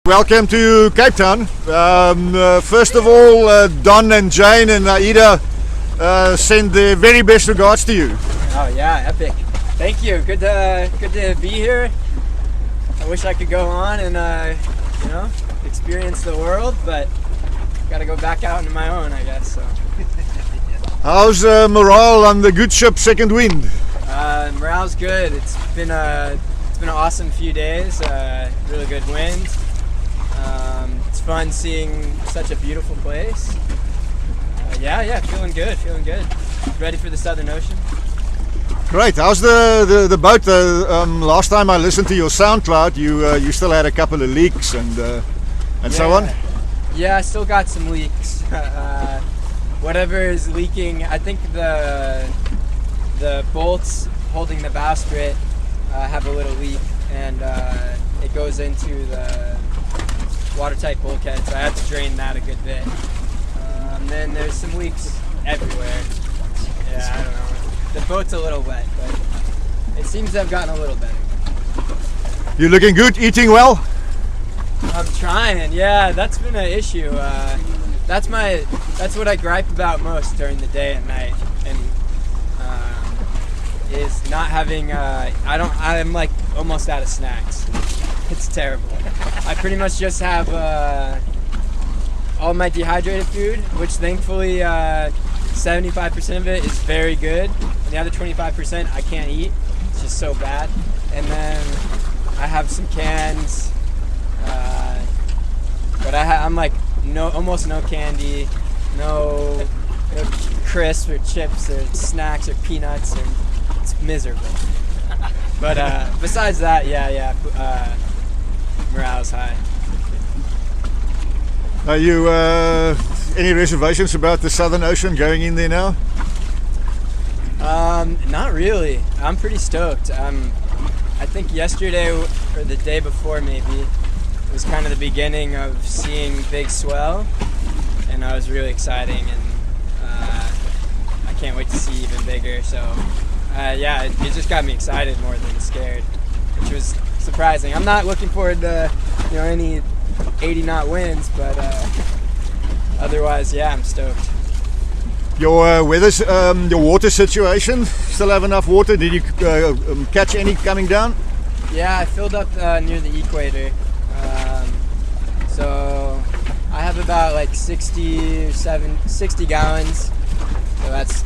Welcome to Cape Town. First of all, Don and Jane and Aida send their very best regards to you. Oh yeah, epic. Thank you. Good to be here. I wish I could go on and experience the world, but got to go back out into my own, I guess. So. How's morale on the good ship Second Wind? Morale's good. It's been an awesome few days. Really good wind. It's fun seeing such a beautiful place. Feeling good. Ready for the Southern Ocean. Great. How's the boat? Last time I listened to your SoundCloud, you still had a couple of leaks and so on. Yeah, I still got some leaks. Whatever is leaking, I think the bolts holding the bowsprit have a little leak, and it goes into the watertight bulkhead, so I have to drain that a good bit. And then there's some leaks everywhere. Yeah, I don't know. The boat's a little wet, but it seems to have gotten a little better. You looking good? Eating well? I'm trying. Yeah, that's been an issue. That's what I gripe about most during the day and night, and is not having. I'm like almost out of snacks. It's terrible. I pretty much just have all my dehydrated food, which thankfully 75% of it is very good, and the other 25% I can't eat. It's just so bad. And then I have some cans, but I'm like almost no candy, no crisps or chips or snacks or peanuts, and it's miserable. But besides that, morale's high. Are you any reservations about the Southern Ocean going in there now? Not really. I'm pretty stoked. I think yesterday or the day before maybe was kind of the beginning of seeing big swell, and I was really exciting, and I can't wait to see even bigger. So it just got me excited more than scared, which was surprising. I'm not looking forward to any 80 knot winds, but otherwise, I'm stoked. Your your water situation, still have enough water? Did you catch any coming down? Yeah, I filled up near the equator. So I have about like 60 gallons. So that's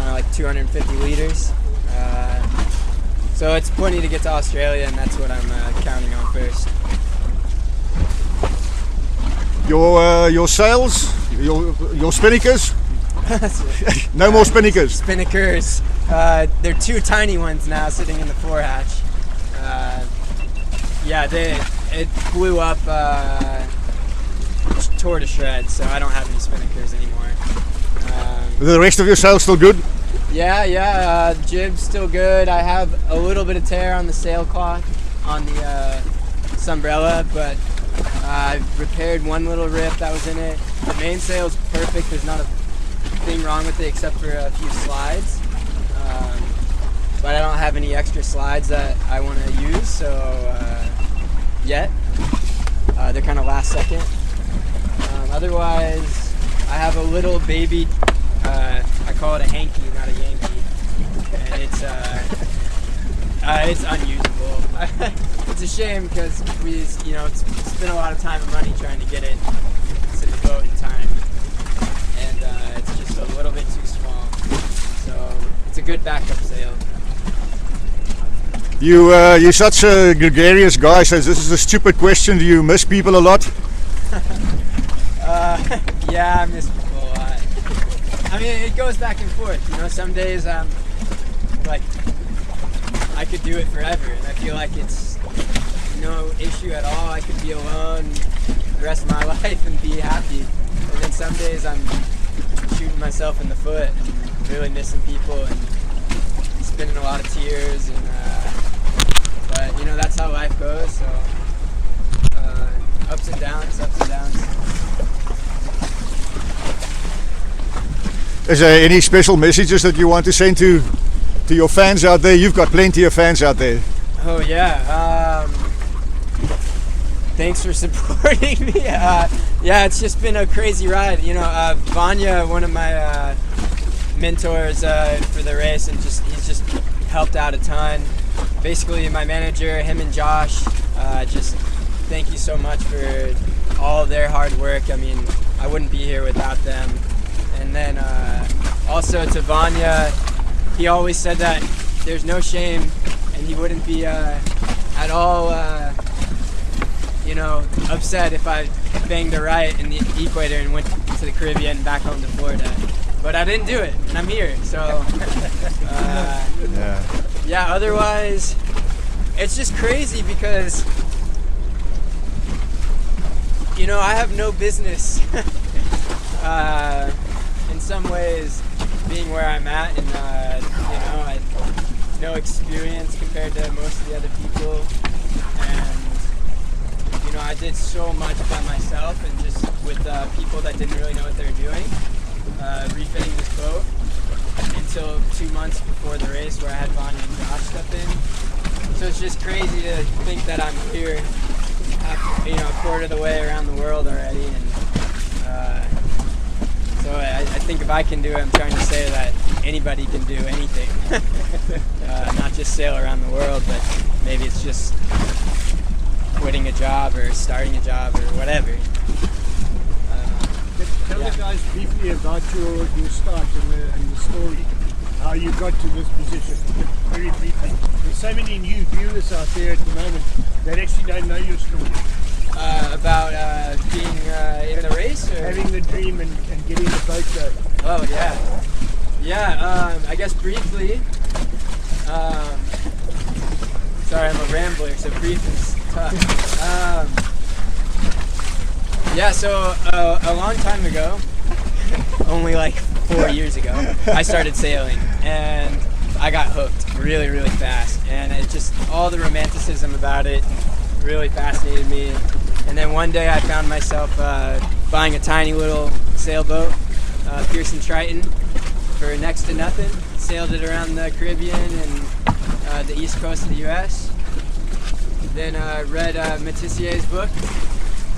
like 250 liters. So it's plenty to get to Australia, and that's what I'm counting on first. Your sails, your spinnakers? No more spinnakers. Spinnakers. They're two tiny ones now sitting in the forehatch. It blew up, tore to shreds, so I don't have any spinnakers anymore. The rest of your sails still good? Jib's still good. I have a little bit of tear on the sailcloth on the Sunbrella, but I've repaired one little rip that was in it. The mainsail's perfect. There's not a thing wrong with it except for a few slides. But I don't have any extra slides that I want to use, so yet. They're kind of last second. Otherwise, I have a little baby, I call it a hanky, not a Yankee, and it's unusable. It's a shame because we, spent a lot of time and money trying to get it to the boat in time, and it's just a little bit too small. So it's a good backup sail. You're such a gregarious guy, so this is a stupid question. Do you miss people a lot? Yeah, I miss people a lot. I mean, it goes back and forth. Some days I'm like, I could do it forever, and I feel like it's no issue at all. I could be alone the rest of my life and be happy. And then some days I'm shooting myself in the foot and really missing people and spending a lot of tears. And but that's how life goes. So ups and downs. Is there any special messages that you want to send to your fans out there? You've got plenty of fans out there. Oh yeah. Thanks for supporting me. Yeah, it's just been a crazy ride. You know, Vanya, one of my mentors for the race, and he's just helped out a ton. Basically, my manager, him and Josh, just thank you so much for all their hard work. I mean, I wouldn't be here without them. And then also to Vanya, he always said that there's no shame, and he wouldn't be at all, upset if I banged a right in the equator and went to the Caribbean and back home to Florida. But I didn't do it, and I'm here. So, yeah. Otherwise, it's just crazy because, I have no business. In some ways, being where I'm at, and I no experience compared to most of the other people, and I did so much by myself and just with people that didn't really know what they were doing, refitting this boat until 2 months before the race, where I had Vanya and Josh step in. So it's just crazy to think that I'm here, a quarter of the way around the world already, and so I think if I can do it, I'm trying to say that anybody can do anything. Not just sail around the world, but maybe it's just quitting a job or starting a job or whatever. Tell the guys briefly about your start and the story, how you got to this position, very briefly. There's so many new viewers out there at the moment that actually don't know your story. About being in the race? Or? Having the dream and getting the boat going. Oh, yeah. Yeah, I guess briefly. Sorry, I'm a rambler, so brief is tough. So a long time ago, only like 4 years ago, I started sailing, and I got hooked really, really fast. And it just, all the romanticism about it really fascinated me. And then one day I found myself buying a tiny little sailboat, Pearson Triton, for next to nothing. Sailed it around the Caribbean and the east coast of the U.S. Then read Matissier's book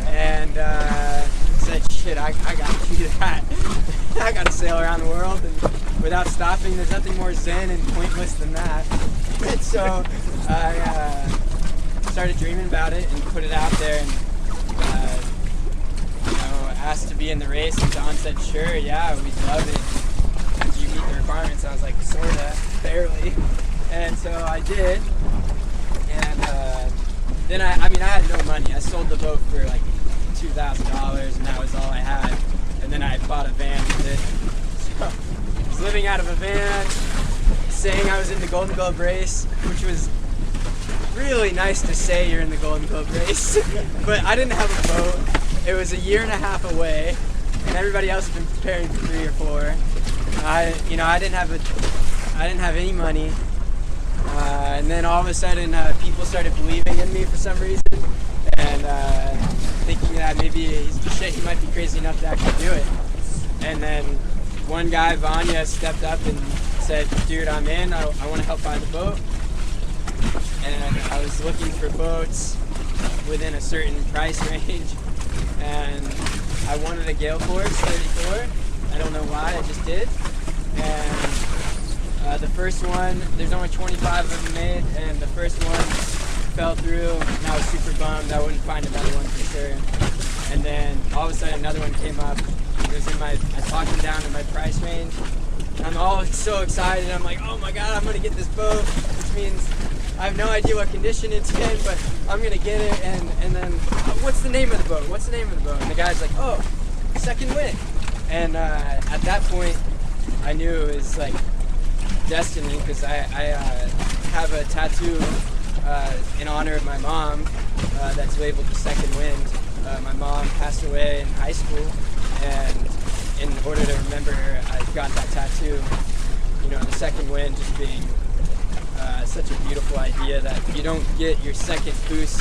and said, shit, I gotta do that. I gotta sail around the world and without stopping. There's nothing more zen and pointless than that. And so I started dreaming about it and put it out there, and asked to be in the race, and John said, sure, yeah, we'd love it. Do you meet the requirements? I was like, sorta, barely. And so I did, and then I had no money. I sold the boat for like $2,000, and that was all I had. And then I bought a van with it. So I was living out of a van, saying I was in the Golden Globe race, which was really nice to say you're in the Golden Globe race. But I didn't have a boat. It was a year and a half away, and everybody else had been preparing for 3 or 4. I didn't have any money, and then all of a sudden, people started believing in me for some reason, and thinking that maybe he might be crazy enough to actually do it. And then one guy, Vanya, stepped up and said, "Dude, I'm in. I want to help buy the boat." And I was looking for boats within a certain price range. And I wanted a Gale Force 34. I don't know why, I just did. And the first one, there's only 25 of them made, and the first one fell through, and I was super bummed. I wouldn't find another one for sure. And then all of a sudden another one came up. It was I talked him down in my price range. And I'm all so excited. I'm like, oh my God, I'm gonna get this boat, which means I have no idea what condition it's in, but I'm gonna get it. And then, what's the name of the boat? What's the name of the boat? And the guy's like, oh, Second Wind. And at that point, I knew it was like destiny, because I have a tattoo in honor of my mom that's labeled the Second Wind. My mom passed away in high school, and in order to remember her, I got that tattoo. The second wind just being such a beautiful idea that you don't get your second boost,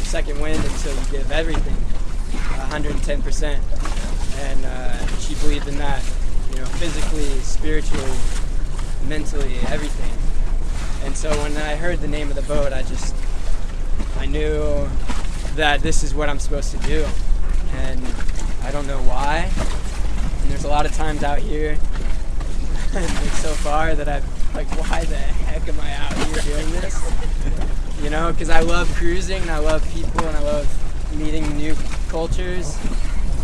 second wind, until you give everything 110%. And she believed in that, physically, spiritually, mentally, everything. And so when I heard the name of the boat, I knew that this is what I'm supposed to do, and I don't know why. And there's a lot of times out here like so far that I'm like, why the heck am I out here doing this? You know, because I love cruising and I love people and I love meeting new cultures.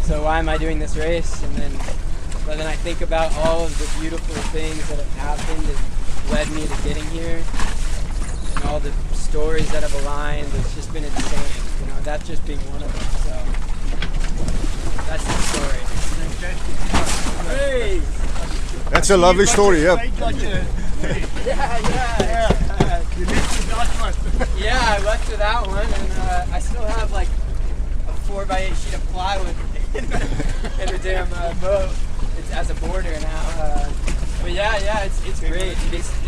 So why am I doing this race? But then I think about all of the beautiful things that have happened and led me to getting here, and all the stories that have aligned. It's just been insane. You know, that just being one of them. So that's the story. Hey. That's a lovely story, yeah. Yeah. You left the last one. Yeah, I left to that one, and I still have like a 4x8 sheet of plywood in the damn boat. It's as a border now. But yeah, it's great.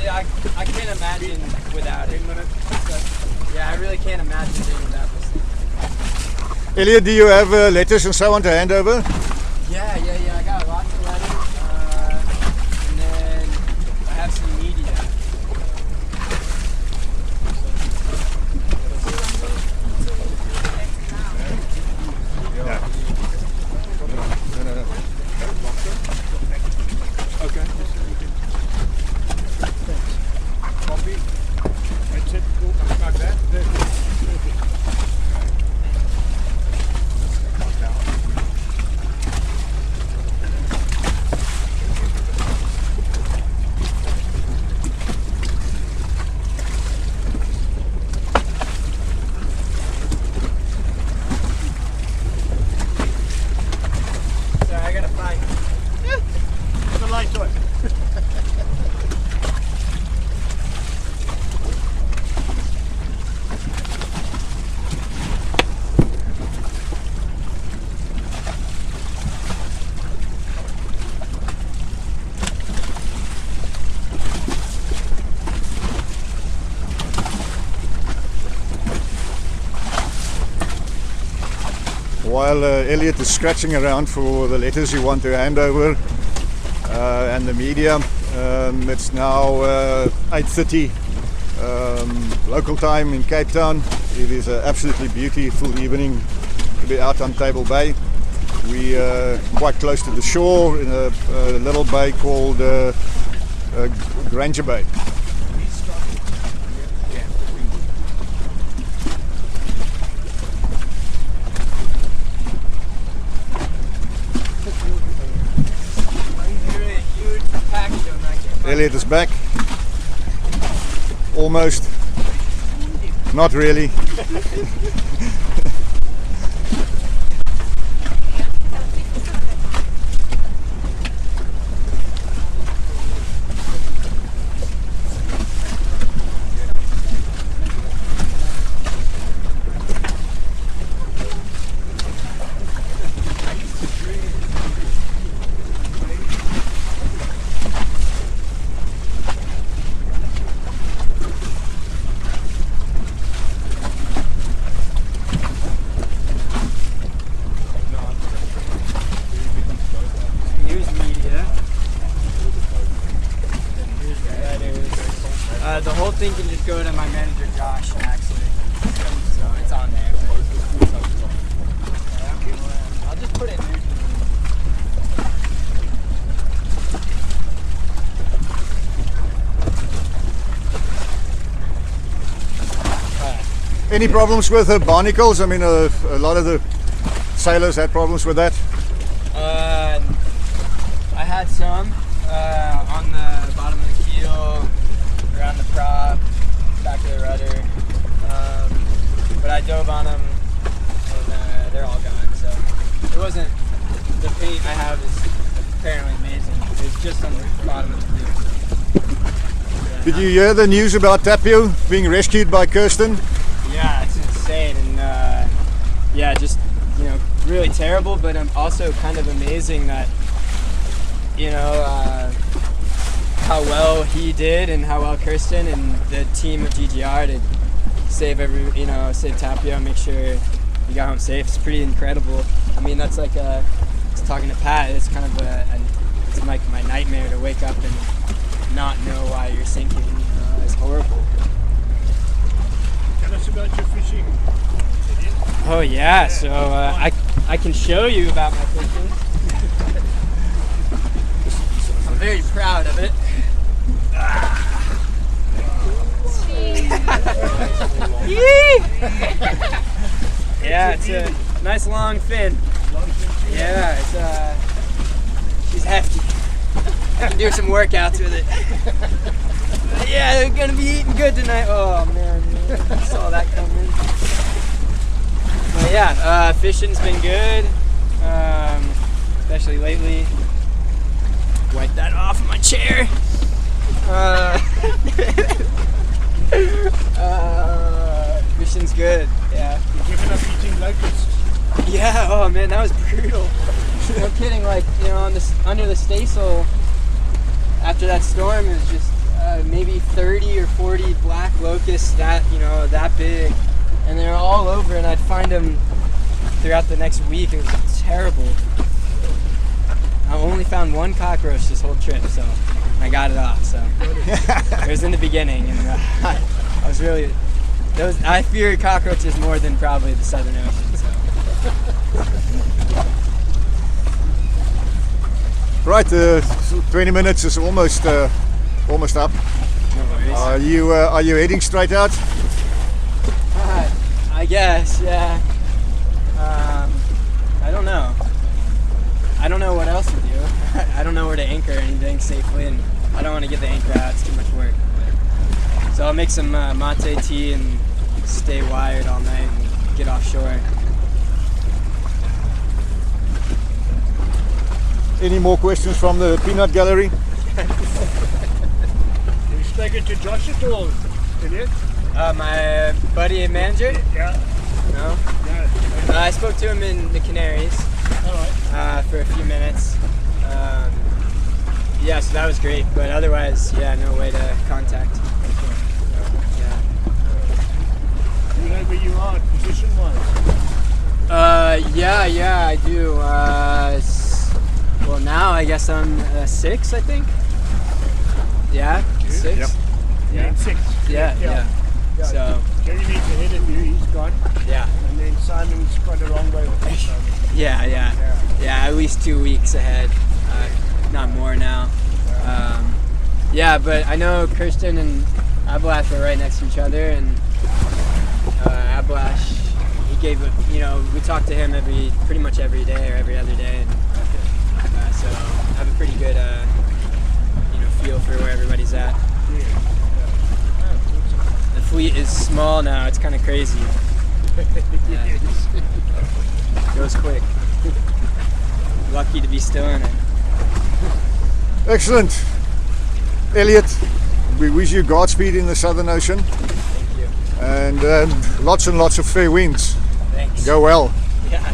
I can't imagine without it. So, yeah, I really can't imagine doing without this thing. Elliott, do you have letters and so on to hand over? Yeah. I got lots of letters, and then I have some media. Okay. Copy. That's it. Cool. Something like that. Perfect. Sorry, I gotta find. The light on. While Elliott is scratching around for the letters you want to hand over and the media, it's now 8:30 local time in Cape Town. It is an absolutely beautiful evening to be out on Table Bay. We are quite close to the shore in a little bay called Granger Bay. Elliott is back. Almost. Not really. The whole thing can just go to my manager Josh, actually. So it's on there. I'll just put it in there. Any problems with the barnacles? I mean, a lot of the sailors had problems with that. I had some on the bottom of the keel, around the prop, back of the rudder, but I dove on them and they're all gone. So it wasn't, the paint I have is apparently amazing. It's just on the bottom of the keel. Yeah, Did you hear the news about Tapio being rescued by Kirsten? Yeah, it's insane, and yeah, just, you know, really terrible, but also kind of amazing that, you know, how well he did and how well Kirsten and the team of GGR to save save Tapio and make sure he got home safe. It's pretty incredible. I mean, that's like just talking to Pat, it's kind of it's like my nightmare to wake up and not know why you're sinking. You know, it's horrible. Tell us about your fishing. Oh yeah, so I can show you about my fishing. I'm very proud of it. Yeah, it's a nice long fin. Yeah, she's hefty. I can do some workouts with it. Yeah, they're gonna be eating good tonight. Oh man, I saw that coming. But yeah, fishing's been good, especially lately. Wipe that off my chair. Fishing's good, yeah. You've given up eating locusts. Yeah, oh man, that was brutal. No kidding, like, you know, under the staysail, after that storm, it was just maybe 30 or 40 black locusts that big. And they were all over, and I'd find them throughout the next week. It was terrible. I only found one cockroach this whole trip, so I got it off. So it was in the beginning, and I was really I fear cockroaches more than probably the Southern Ocean. So. Right, 20 minutes is almost up. No worries. Are you heading straight out? I guess, yeah. I don't know. I don't know what else to do. I don't know where to anchor anything safely, and I don't want to get the anchor out. It's too much work. So I'll make some mate tea and stay wired all night and get offshore. Any more questions from the peanut gallery? Have you spoken to Josh at all, Elliott? My buddy and manager? Yeah. No? No. I spoke to him in the Canaries. All right. For a few minutes. Yeah, so that was great, but otherwise, yeah, no way to contact. Yeah. You know where you are position-wise? Yeah, I do. Well, now I guess I'm 6, I think. Yeah, 6. Yep. Yeah, in 6. Yeah. So, Jerry needs ahead of you, he's gone. yeah. And then Simon's quite a long way with us. Yeah, at least 2 weeks ahead, not more now. Yeah, but I know Kirsten and Ablash are right next to each other, and Ablash, he gave we talk to him pretty much every day or every other day, and so I have a pretty good feel for where everybody's at. The fleet is small now; it's kind of crazy. Yeah. Goes quick. Lucky to be still in it. Excellent. Elliott, we wish you Godspeed in the Southern Ocean. Thank you. And lots and lots of fair winds. Thanks. Go well. Yeah.